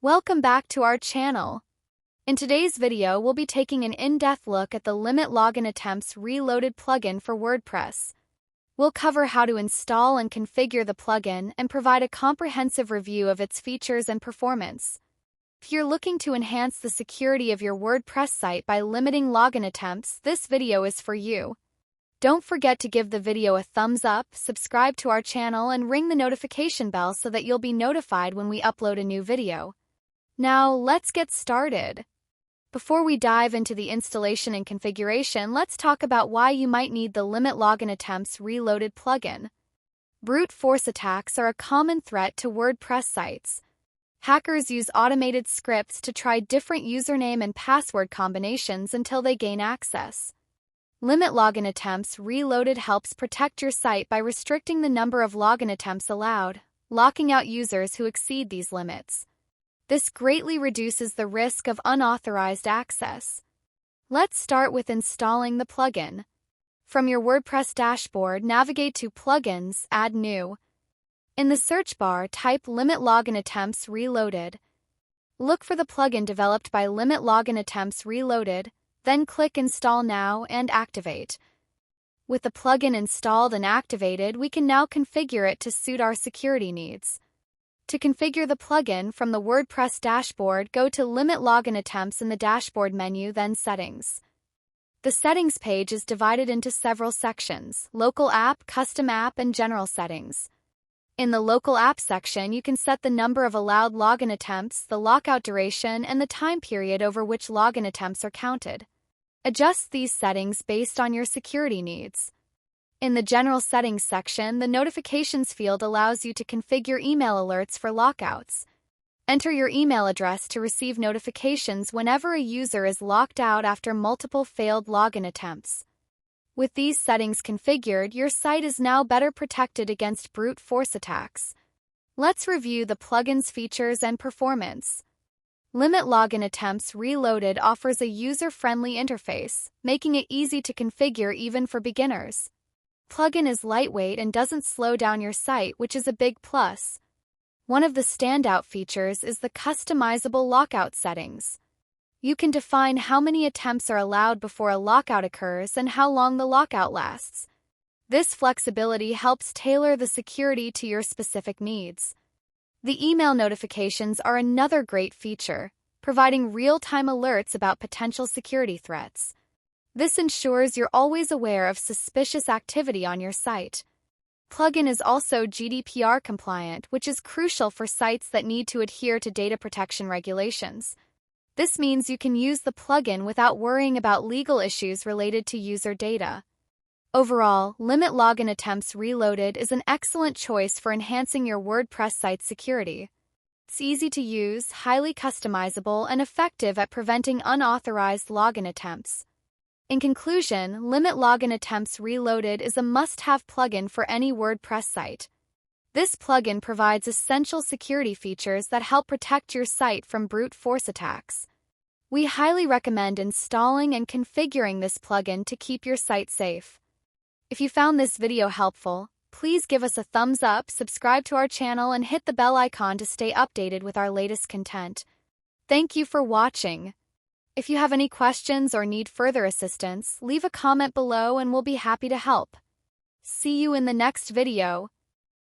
Welcome back to our channel. In today's video, we'll be taking an in-depth look at the Limit Login Attempts Reloaded plugin for WordPress. We'll cover how to install and configure the plugin and provide a comprehensive review of its features and performance. If you're looking to enhance the security of your WordPress site by limiting login attempts, this video is for you. Don't forget to give the video a thumbs up, subscribe to our channel, and ring the notification bell so that you'll be notified when we upload a new video. Now, let's get started. Before we dive into the installation and configuration, let's talk about why you might need the Limit Login Attempts Reloaded plugin. Brute force attacks are a common threat to WordPress sites. Hackers use automated scripts to try different username and password combinations until they gain access. Limit Login Attempts Reloaded helps protect your site by restricting the number of login attempts allowed, locking out users who exceed these limits. This greatly reduces the risk of unauthorized access. Let's start with installing the plugin. From your WordPress dashboard, navigate to Plugins, Add New. In the search bar, type Limit Login Attempts Reloaded. Look for the plugin developed by Limit Login Attempts Reloaded, then click Install Now and Activate. With the plugin installed and activated, we can now configure it to suit our security needs. To configure the plugin from the WordPress dashboard, go to Limit Login Attempts in the dashboard menu, then Settings. The Settings page is divided into several sections: Local App, Custom App, and General Settings. In the Local App section, you can set the number of allowed login attempts, the lockout duration, and the time period over which login attempts are counted. Adjust these settings based on your security needs. In the General Settings section, the Notifications field allows you to configure email alerts for lockouts. Enter your email address to receive notifications whenever a user is locked out after multiple failed login attempts. With these settings configured, your site is now better protected against brute force attacks. Let's review the plugin's features and performance. Limit Login Attempts Reloaded offers a user-friendly interface, making it easy to configure even for beginners. Plugin is lightweight and doesn't slow down your site, which is a big plus. One of the standout features is the customizable lockout settings. You can define how many attempts are allowed before a lockout occurs and how long the lockout lasts. This flexibility helps tailor the security to your specific needs. The email notifications are another great feature, providing real-time alerts about potential security threats. This ensures you're always aware of suspicious activity on your site. Plugin is also GDPR compliant, which is crucial for sites that need to adhere to data protection regulations. This means you can use the plugin without worrying about legal issues related to user data. Overall, Limit Login Attempts Reloaded is an excellent choice for enhancing your WordPress site security. It's easy to use, highly customizable, and effective at preventing unauthorized login attempts. In conclusion, Limit Login Attempts Reloaded is a must-have plugin for any WordPress site. This plugin provides essential security features that help protect your site from brute force attacks. We highly recommend installing and configuring this plugin to keep your site safe. If you found this video helpful, please give us a thumbs up, subscribe to our channel, and hit the bell icon to stay updated with our latest content. Thank you for watching. If you have any questions or need further assistance, leave a comment below and we'll be happy to help. See you in the next video.